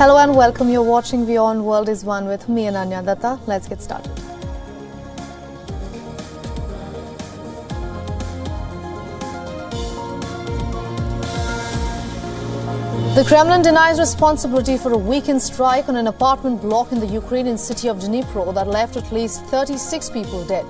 Hello and welcome. You're watching WION World is One with me, Ananya Datta. Let's get started. The Kremlin denies responsibility for a weekend strike on an apartment block in the Ukrainian city of Dnipro that left at least 36 people dead.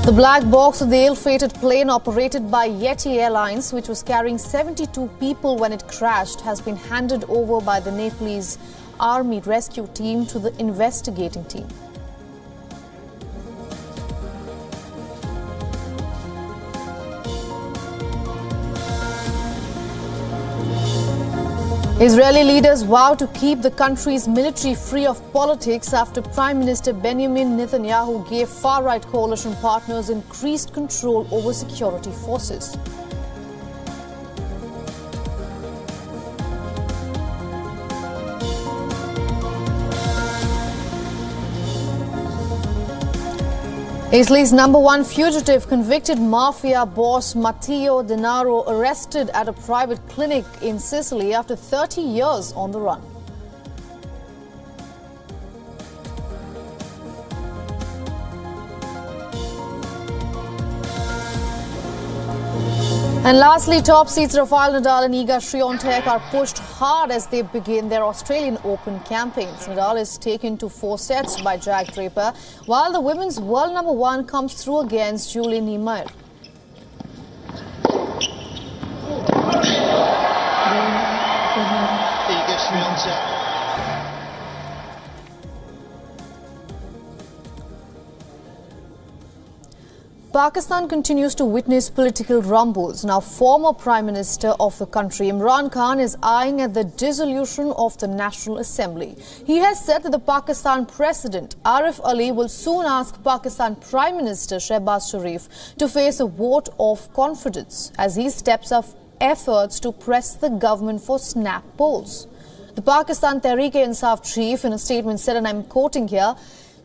The black box of the ill-fated plane operated by Yeti Airlines, which was carrying 72 people when it crashed, has been handed over by the Nepalese army rescue team to the investigating team. Israeli leaders vow to keep the country's military free of politics after Prime Minister Benjamin Netanyahu gave far-right coalition partners increased control over security forces. Italy's #1 fugitive, convicted mafia boss Matteo Denaro, arrested at a private clinic in Sicily after 30 years on the run. And lastly, top seeds Rafael Nadal and Iga Swiatek are pushed hard as they begin their Australian Open campaigns. Nadal is taken to 4 sets by Jack Draper, while the women's world #1 comes through against Julie Niemeyer. Iga Swiatek. Pakistan continues to witness political rumbles. Now, former Prime Minister of the country, Imran Khan, is eyeing at the dissolution of the National Assembly. He has said that the Pakistan President, Arif Ali, will soon ask Pakistan Prime Minister Shehbaz Sharif to face a vote of confidence as he steps up efforts to press the government for snap polls. The Pakistan Tehreek-e-Insaf chief in a statement said, and I'm quoting here,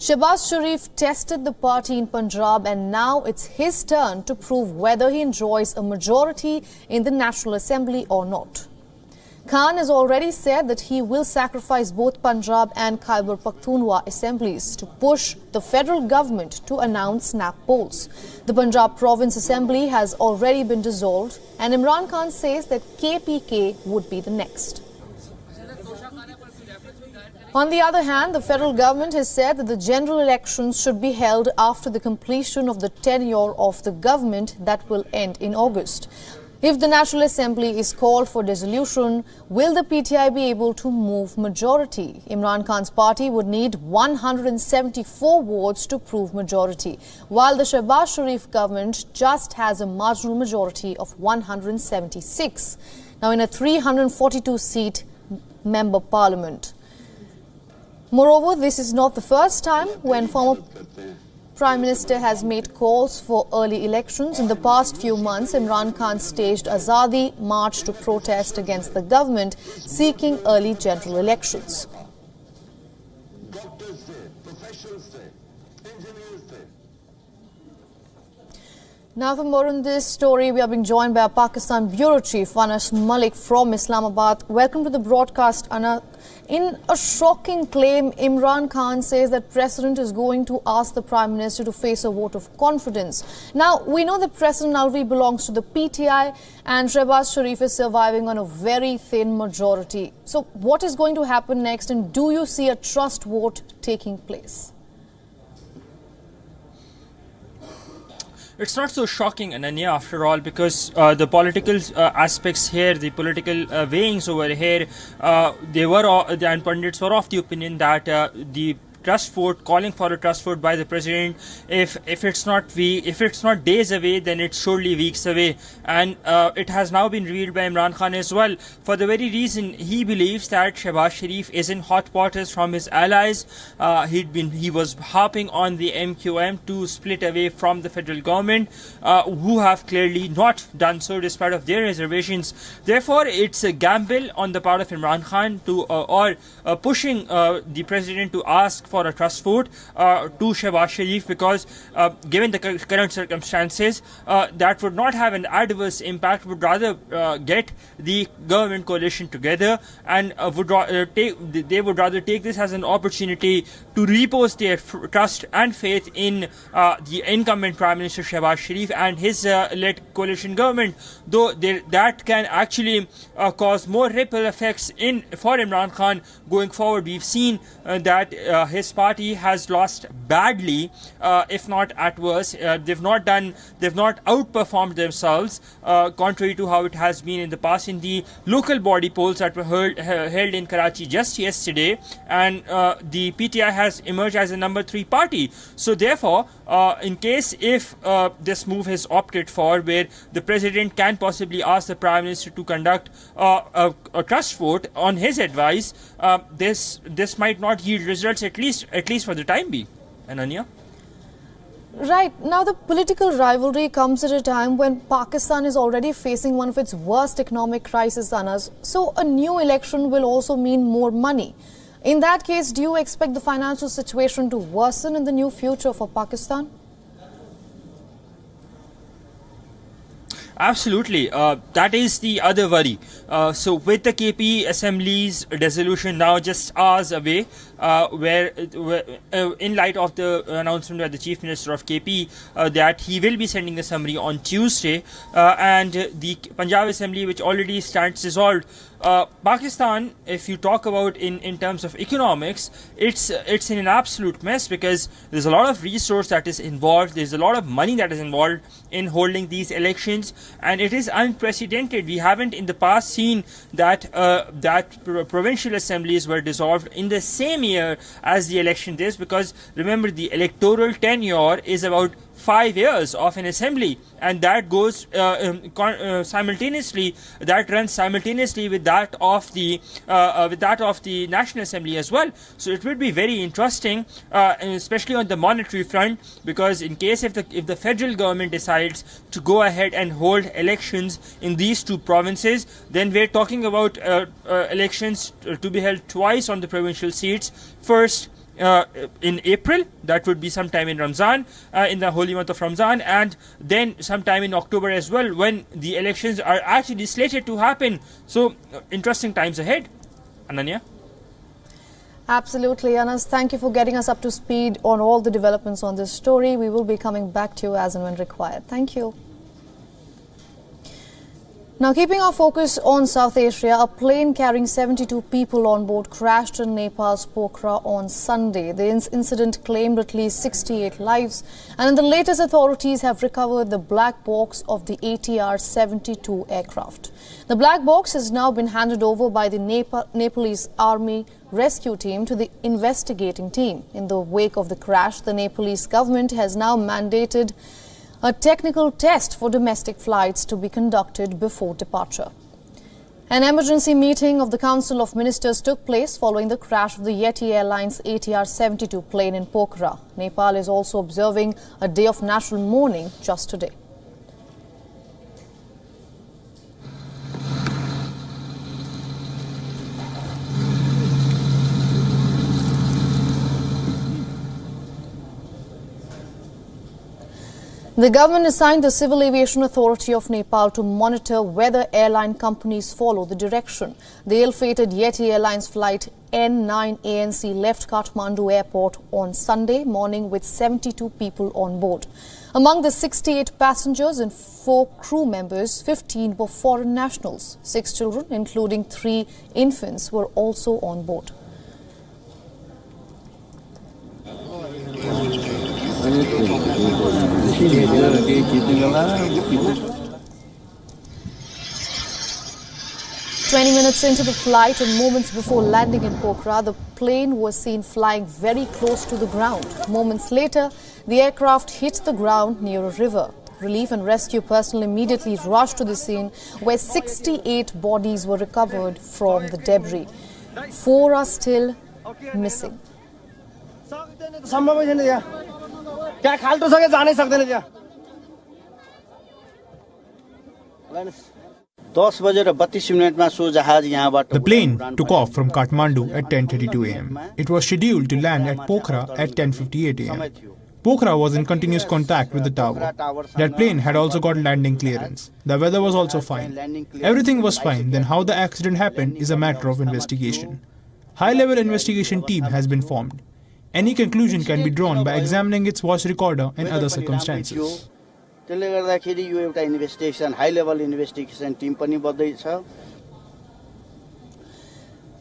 Shehbaz Sharif tested the party in Punjab and now it's his turn to prove whether he enjoys a majority in the National Assembly or not. Khan has already said that he will sacrifice both Punjab and Khyber Pakhtunkhwa assemblies to push the federal government to announce snap polls. The Punjab Province Assembly has already been dissolved and Imran Khan says that KPK would be the next. On the other hand, the federal government has said that the general elections should be held after the completion of the tenure of the government that will end in August. If the National Assembly is called for dissolution, will the PTI be able to move majority? Imran Khan's party would need 174 votes to prove majority, while the Shehbaz Sharif government just has a marginal majority of 176. Now, in a 342-seat member parliament. Moreover, this is not the first time when former Prime Minister has made calls for early elections. In the past few months, Imran Khan staged Azadi March to protest against the government seeking early general elections. Now for more on this story, we are being joined by our Pakistan Bureau Chief, Anas Malik from Islamabad. Welcome to the broadcast, Anas. In a shocking claim, Imran Khan says that President is going to ask the Prime Minister to face a vote of confidence. Now, we know that President Alvi belongs to the PTI and Shehbaz Sharif is surviving on a very thin majority. So what is going to happen next, and do you see a trust vote taking place? It's not so shocking, Ananya, after all, because the political aspects here, the political weighings over here, and pundits were of the opinion that the trust vote, calling for a trust vote by the president. If it's not days away, then it's surely weeks away. And it has now been revealed by Imran Khan as well, for the very reason he believes that Shehbaz Sharif is in hot waters from his allies. He was harping on the MQM to split away from the federal government, who have clearly not done so despite of their reservations. Therefore, it's a gamble on the part of Imran Khan to pushing the president to ask for a trust vote to Shehbaz Sharif, because given the current circumstances, that would not have an adverse impact, would rather get the government coalition together, and they would rather take this as an opportunity to repose their trust and faith in the incumbent Prime Minister Shehbaz Sharif and his led coalition government, though that can actually cause more ripple effects for Imran Khan going forward. We've seen that his party has lost badly, if not at worst. They've not outperformed themselves, contrary to how it has been in the past in the local body polls that were held in Karachi just yesterday, and the PTI has emerged as a number 3 party. So therefore, in case if this move is opted for, where the president can possibly ask the Prime Minister to conduct a trust vote on his advice, this might not yield results, at least for the time being. Ananya? Right. Now, the political rivalry comes at a time when Pakistan is already facing one of its worst economic crises, Anas. So a new election will also mean more money. In that case, do you expect the financial situation to worsen in the near future for Pakistan? Absolutely. That is the other worry. So with the KP Assembly's dissolution now just hours away, where in light of the announcement by the Chief Minister of KP that he will be sending a summary on Tuesday, and the Punjab Assembly, which already stands dissolved, Pakistan, if you talk about in terms of economics, it's in an absolute mess, because there's a lot of resource that is involved, there's a lot of money that is involved in holding these elections, and it is unprecedented. We haven't in the past seen that provincial assemblies were dissolved in the same year as the election days, because remember, the electoral tenure is about 5 years of an assembly, and that goes simultaneously. That runs simultaneously with that of the National Assembly as well. So it would be very interesting, especially on the monetary front, because in case if the federal government decides to go ahead and hold elections in these 2 provinces, then we're talking about elections to be held twice on the provincial seats. First, in April, that would be sometime in Ramzan, in the holy month of Ramzan, and then sometime in October as well, when the elections are actually slated to happen. So interesting times ahead. Ananya? Absolutely, Anas. Thank you for getting us up to speed on all the developments on this story. We will be coming back to you as and when required. Thank you. Now, keeping our focus on South Asia, a plane carrying 72 people on board crashed in Nepal's Pokhara on Sunday. The incident claimed at least 68 lives, and in the latest, authorities have recovered the black box of the ATR-72 aircraft. The black box has now been handed over by the Nepalese Army rescue team to the investigating team. In the wake of the crash, the Nepalese government has now mandated a technical test for domestic flights to be conducted before departure. An emergency meeting of the Council of Ministers took place following the crash of the Yeti Airlines ATR-72 plane in Pokhara. Nepal is also observing a day of national mourning just today. The government assigned the Civil Aviation Authority of Nepal to monitor whether airline companies follow the direction. The ill-fated Yeti Airlines flight N9ANC left Kathmandu airport on Sunday morning with 72 people on board. Among the 68 passengers and 4 crew members, 15 were foreign nationals. 6 children, including 3 infants, were also on board. 20 minutes into the flight and moments before landing in Pokhara, the plane was seen flying very close to the ground. Moments later, the aircraft hit the ground near a river. Relief and rescue personnel immediately rushed to the scene, where 68 bodies were recovered from the debris. 4 are still missing. The plane took off from Kathmandu at 10:32 a.m. It was scheduled to land at Pokhara at 10:58 a.m. Pokhara was in continuous contact with the tower. That plane had also got landing clearance. The weather was also fine. Everything was fine. Then how the accident happened is a matter of investigation. High-level investigation team has been formed. Any conclusion can be drawn by examining its voice recorder and other circumstances.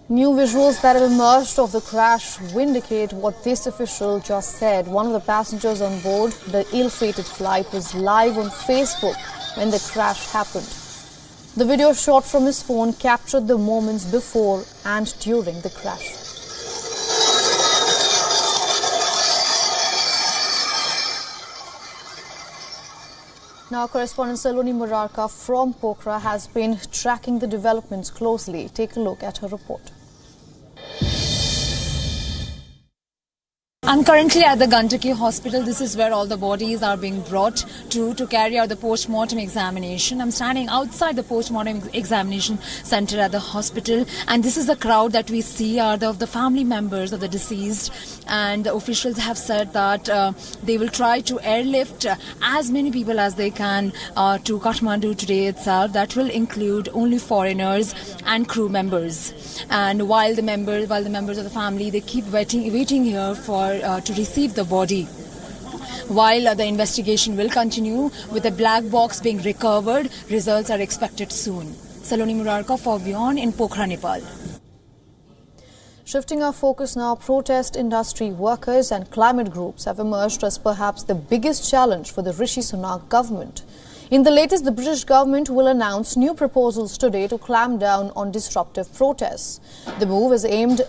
New visuals that have emerged of the crash indicate what this official just said. One of the passengers on board the ill-fated flight was live on Facebook when the crash happened. The video shot from his phone captured the moments before and during the crash. Now, correspondent Saloni Murarka from Pokhara has been tracking the developments closely. Take a look at her report. I'm currently at the Gandaki hospital. This is where all the bodies are being brought to carry out the post-mortem examination. I'm standing outside the post-mortem examination center at the hospital, and this is the crowd that we see are the family members of the deceased, and the officials have said that they will try to airlift as many people as they can to Kathmandu today itself. That will include only foreigners and crew members. And while the members of the family, they keep waiting here for to receive the body, while the investigation will continue with the black box being recovered. Results are expected soon. Saloni Murarka for WION in Pokhara, Nepal. Shifting our focus now, protest industry workers and climate groups have emerged as perhaps the biggest challenge for the Rishi Sunak government. In the latest, the British government will announce new proposals today to clamp down on disruptive protests. The move is aimed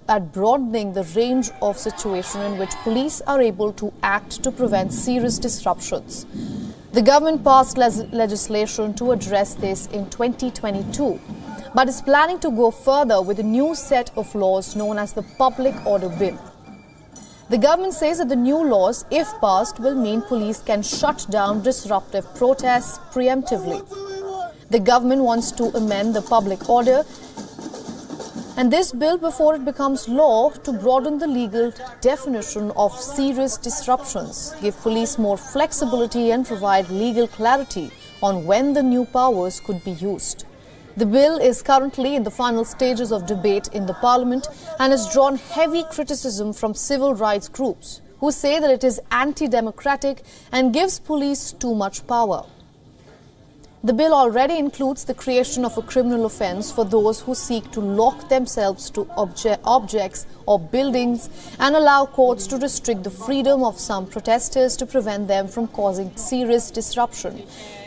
at broadening the range of situations in which police are able to act to prevent serious disruptions. The government passed legislation to address this in 2022, but is planning to go further with a new set of laws known as the Public Order Bill. The government says that the new laws, if passed, will mean police can shut down disruptive protests preemptively. The government wants to amend the public order and this bill before it becomes law to broaden the legal definition of serious disruptions, give police more flexibility and provide legal clarity on when the new powers could be used. The bill is currently in the final stages of debate in the Parliament and has drawn heavy criticism from civil rights groups who say that it is anti-democratic and gives police too much power. The bill already includes the creation of a criminal offence for those who seek to lock themselves to objects or buildings and allow courts to restrict the freedom of some protesters to prevent them from causing serious disruption.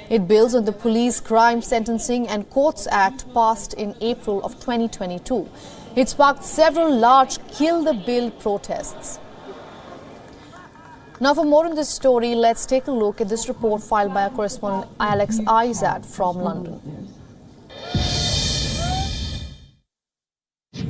It builds on the Police Crime Sentencing and Courts Act passed in April of 2022. It sparked several large Kill the Bill protests. Now, for more on this story, let's take a look at this report filed by our correspondent Alex Izad from London.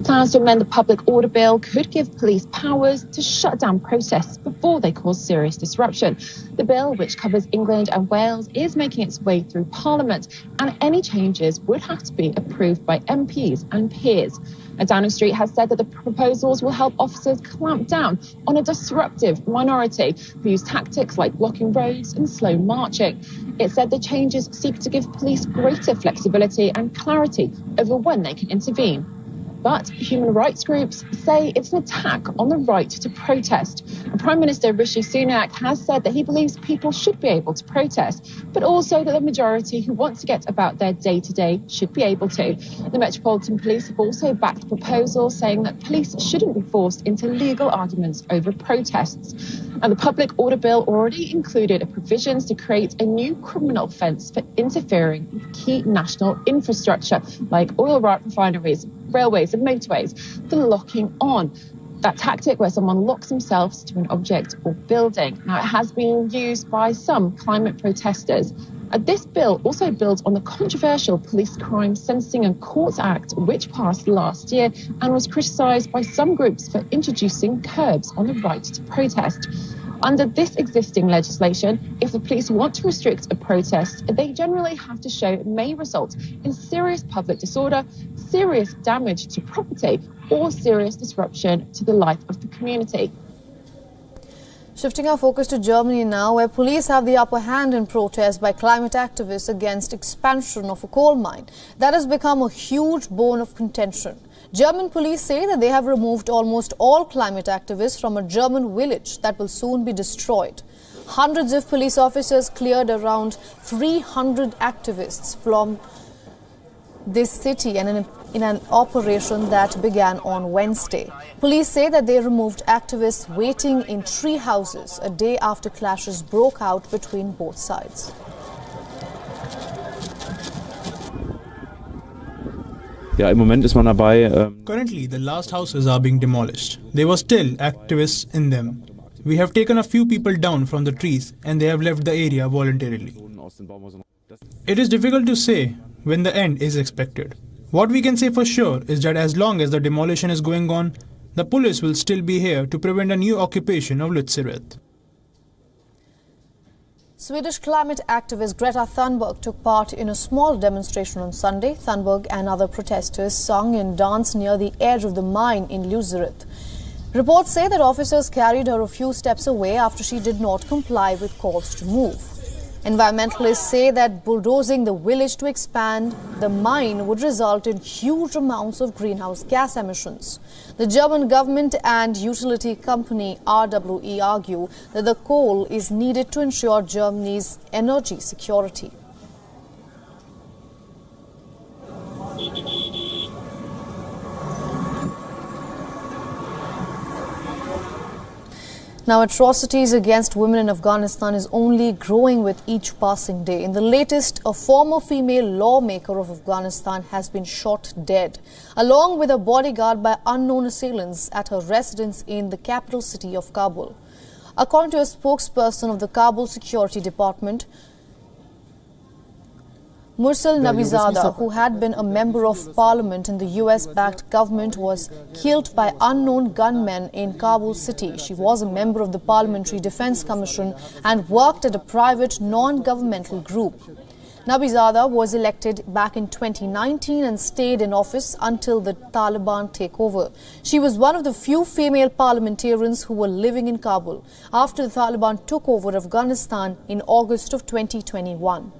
Plans to amend the Public Order Bill could give police powers to shut down protests before they cause serious disruption. The bill, which covers England and Wales, is making its way through Parliament, and any changes would have to be approved by MPs and peers. Downing Street has said that the proposals will help officers clamp down on a disruptive minority who use tactics like blocking roads and slow marching. It said the changes seek to give police greater flexibility and clarity over when they can intervene. But human rights groups say it's an attack on the right to protest. And Prime Minister Rishi Sunak has said that he believes people should be able to protest, but also that the majority who want to get about their day-to-day should be able to. The Metropolitan Police have also backed proposals saying that police shouldn't be forced into legal arguments over protests. And the Public Order Bill already included provisions to create a new criminal offence for interfering with key national infrastructure like oil refineries, railways and motorways, the locking on. That tactic where someone locks themselves to an object or building. Now, it has been used by some climate protesters. This bill also builds on the controversial Police Crime Sentencing and Courts Act, which passed last year and was criticised by some groups for introducing curbs on the right to protest. Under this existing legislation, if the police want to restrict a protest, they generally have to show it may result in serious public disorder, serious damage to property, or serious disruption to the life of the community. Shifting our focus to Germany now, where police have the upper hand in protest by climate activists against expansion of a coal mine. That has become a huge bone of contention. German police say that they have removed almost all climate activists from a German village that will soon be destroyed. Hundreds of police officers cleared around 300 activists from this city and in an operation that began on Wednesday. Police say that they removed activists waiting in tree houses a day after clashes broke out between both sides. Ja, im Moment ist man dabei. Currently, the last houses are being demolished. There were still activists in them. We have taken a few people down from the trees and they have left the area voluntarily. It is difficult to say when the end is expected. What we can say for sure is that as long as the demolition is going on, the police will still be here to prevent a new occupation of Lützerath. Swedish climate activist Greta Thunberg took part in a small demonstration on Sunday. Thunberg and other protesters sung and danced near the edge of the mine in Lützerath. Reports say that officers carried her a few steps away after she did not comply with calls to move. Environmentalists say that bulldozing the village to expand the mine would result in huge amounts of greenhouse gas emissions. The German government and utility company RWE argue that the coal is needed to ensure Germany's energy security. Now, atrocities against women in Afghanistan is only growing with each passing day. In the latest, a former female lawmaker of Afghanistan has been shot dead, along with a bodyguard by unknown assailants at her residence in the capital city of Kabul. According to a spokesperson of the Kabul Security Department, Mursal Nabizada, who had been a member of parliament in the US-backed government, was killed by unknown gunmen in Kabul city. She was a member of the Parliamentary Defense Commission and worked at a private non-governmental group. Nabizada was elected back in 2019 and stayed in office until the Taliban takeover. She was one of the few female parliamentarians who were living in Kabul after the Taliban took over Afghanistan in August of 2021.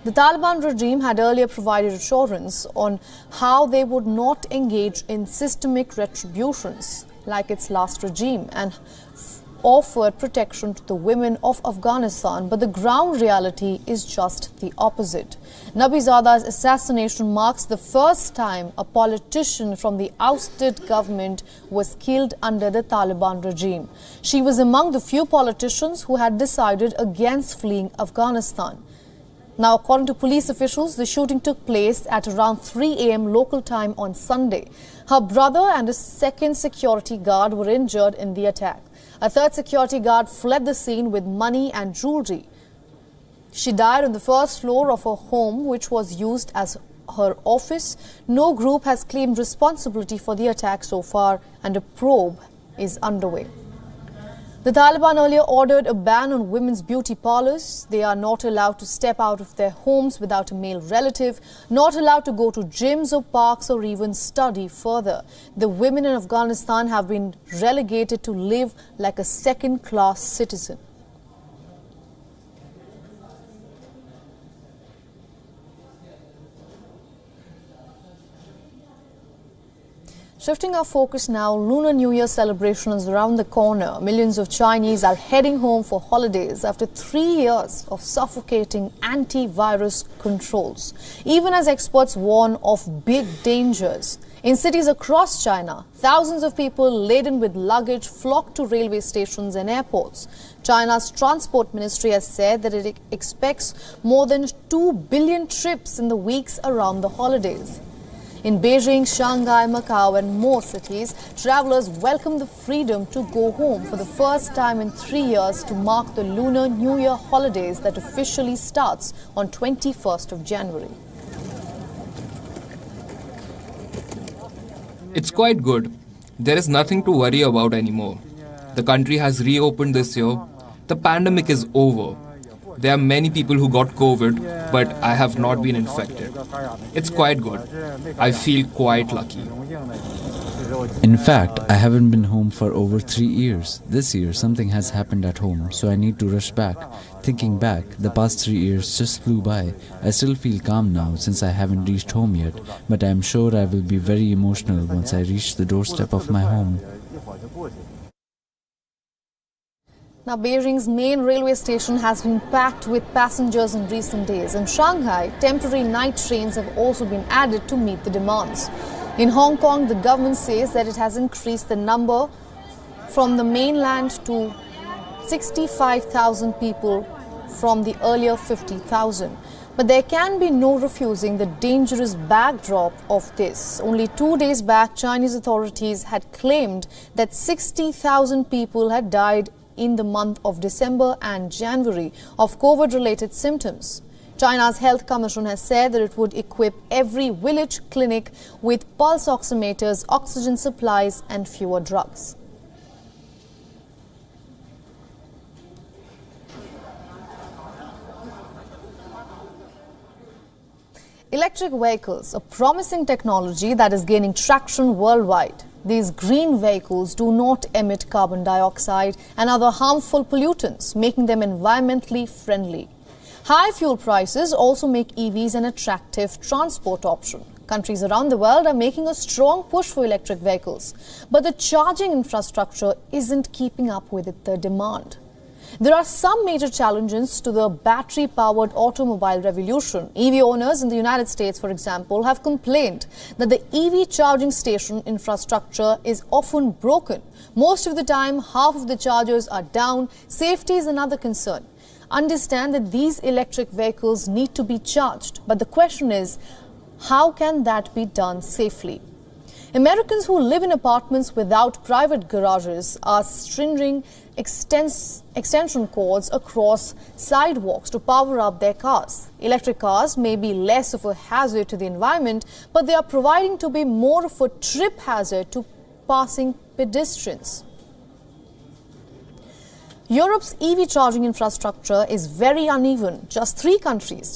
The Taliban regime had earlier provided assurance on how they would not engage in systemic retributions like its last regime and offered protection to the women of Afghanistan, but the ground reality is just the opposite. Nabizada's assassination marks the first time a politician from the ousted government was killed under the Taliban regime. She was among the few politicians who had decided against fleeing Afghanistan. Now, according to police officials, the shooting took place at around 3 a.m. local time on Sunday. Her brother and a second security guard were injured in the attack. A third security guard fled the scene with money and jewelry. She died on the first floor of her home, which was used as her office. No group has claimed responsibility for the attack so far, and a probe is underway. The Taliban earlier ordered a ban on women's beauty parlors. They are not allowed to step out of their homes without a male relative, not allowed to go to gyms or parks or even study further. The women in Afghanistan have been relegated to live like a second-class citizen. Shifting our focus now, Lunar New Year celebration is around the corner. Millions of Chinese are heading home for holidays after 3 years of suffocating anti-virus controls, even as experts warn of big dangers. In cities across China, thousands of people laden with luggage flock to railway stations and airports. China's transport ministry has said that it expects more than 2 billion trips in the weeks around the holidays. In Beijing, Shanghai, Macau and more cities, travelers welcome the freedom to go home for the first time in 3 years to mark the Lunar New Year holidays that officially starts on 21st of January. It's quite good. There is nothing to worry about anymore. The country has reopened this year. The pandemic is over. There are many people who got COVID, but I have not been infected. It's quite good. I feel quite lucky. In fact, I haven't been home for over 3 years. This year, something has happened at home, so I need to rush back. Thinking back, the past 3 years just flew by. I still feel calm now since I haven't reached home yet, but I am sure I will be very emotional once I reach the doorstep of my home. Now, Beijing's main railway station has been packed with passengers in recent days. In Shanghai, temporary night trains have also been added to meet the demands. In Hong Kong, the government says that it has increased the number from the mainland to 65,000 people from the earlier 50,000. But there can be no refusing the dangerous backdrop of this. Only 2 days back, Chinese authorities had claimed that 60,000 people had died in the month of December and January of COVID-related symptoms. China's Health Commission has said that it would equip every village clinic with pulse oximeters, oxygen supplies and fewer drugs. Electric vehicles, a promising technology that is gaining traction worldwide. These green vehicles do not emit carbon dioxide and other harmful pollutants, making them environmentally friendly. High fuel prices also make EVs an attractive transport option. Countries around the world are making a strong push for electric vehicles, but the charging infrastructure isn't keeping up with the demand. There are some major challenges to the battery-powered automobile revolution. EV owners in the United States, for example, have complained that the EV charging station infrastructure is often broken. Most of the time, half of the chargers are down. Safety is another concern. Understand that these electric vehicles need to be charged, but the question is, how can that be done safely? Americans who live in apartments without private garages are stringing extension cords across sidewalks to power up their cars. Electric cars may be less of a hazard to the environment, but they are proving to be more of a trip hazard to passing pedestrians. Europe's EV charging infrastructure is very uneven. Just three countries,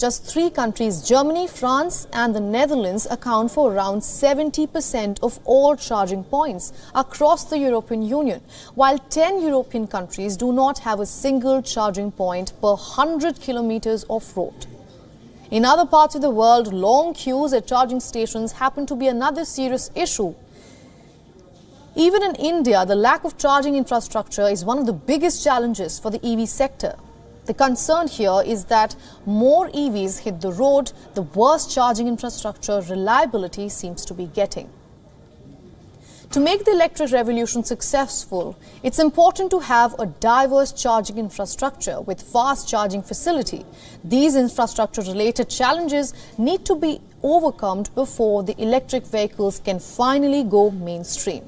Germany, France and the Netherlands account for around 70% of all charging points across the European Union, while 10 European countries do not have a single charging point per 100 kilometers of road. In other parts of the world, long queues at charging stations happen to be another serious issue. Even in India, the lack of charging infrastructure is one of the biggest challenges for the EV sector. The concern here is that more EVs hit the road, the worse charging infrastructure reliability seems to be getting. To make the electric revolution successful, it's important to have a diverse charging infrastructure with fast charging facility. These infrastructure-related challenges need to be overcome before the electric vehicles can finally go mainstream.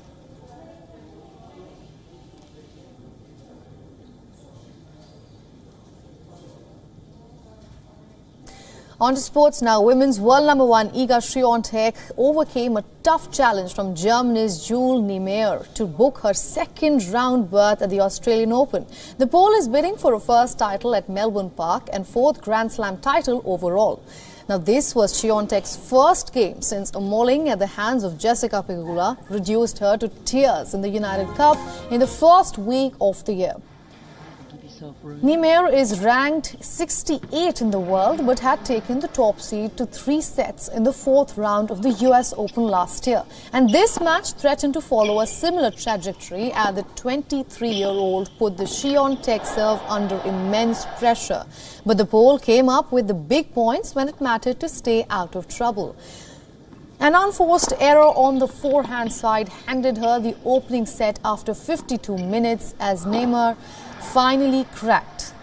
On to sports now. Women's world number one Iga Swiatek overcame a tough challenge from Germany's Jules Niemeyer to book her second round berth at the Australian Open. The Pole is bidding for a first title at Melbourne Park and fourth Grand Slam title overall. Now, this was Swiatek's first game since a mauling at the hands of Jessica Pegula reduced her to tears in the United Cup in the first week of the year. Niemeyer is ranked 68 in the world but had taken the top seed to 3 sets in the 4th round of the US Open last year. And this match threatened to follow a similar trajectory as the 23-year-old put the Xion Tech serve under immense pressure. But the Pole came up with the big points when it mattered to stay out of trouble. An unforced error on the forehand side handed her the opening set after 52 minutes as Niemeyer finally cracked.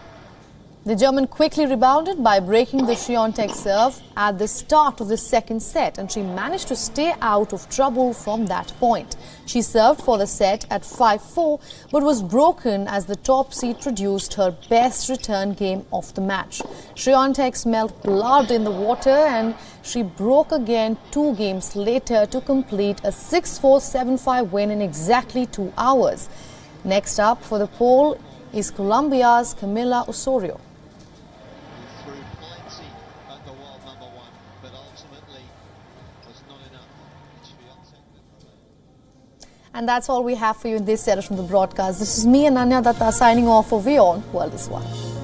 The German quickly rebounded by breaking the Xion Tech serve at the start of the second set, and she managed to stay out of trouble from that point. She served for the set at 5-4 but was broken as the top seed produced her best return game of the match. Xion Tech smelled blood in the water and she broke again 2 games later to complete a 6-4, 7-5 win in exactly 2 hours. Next up for the Pole is Colombia's Camila Osorio. And that's all we have for you in this edition of the broadcast. This is me, Ananya Datta, signing off for WION World is One.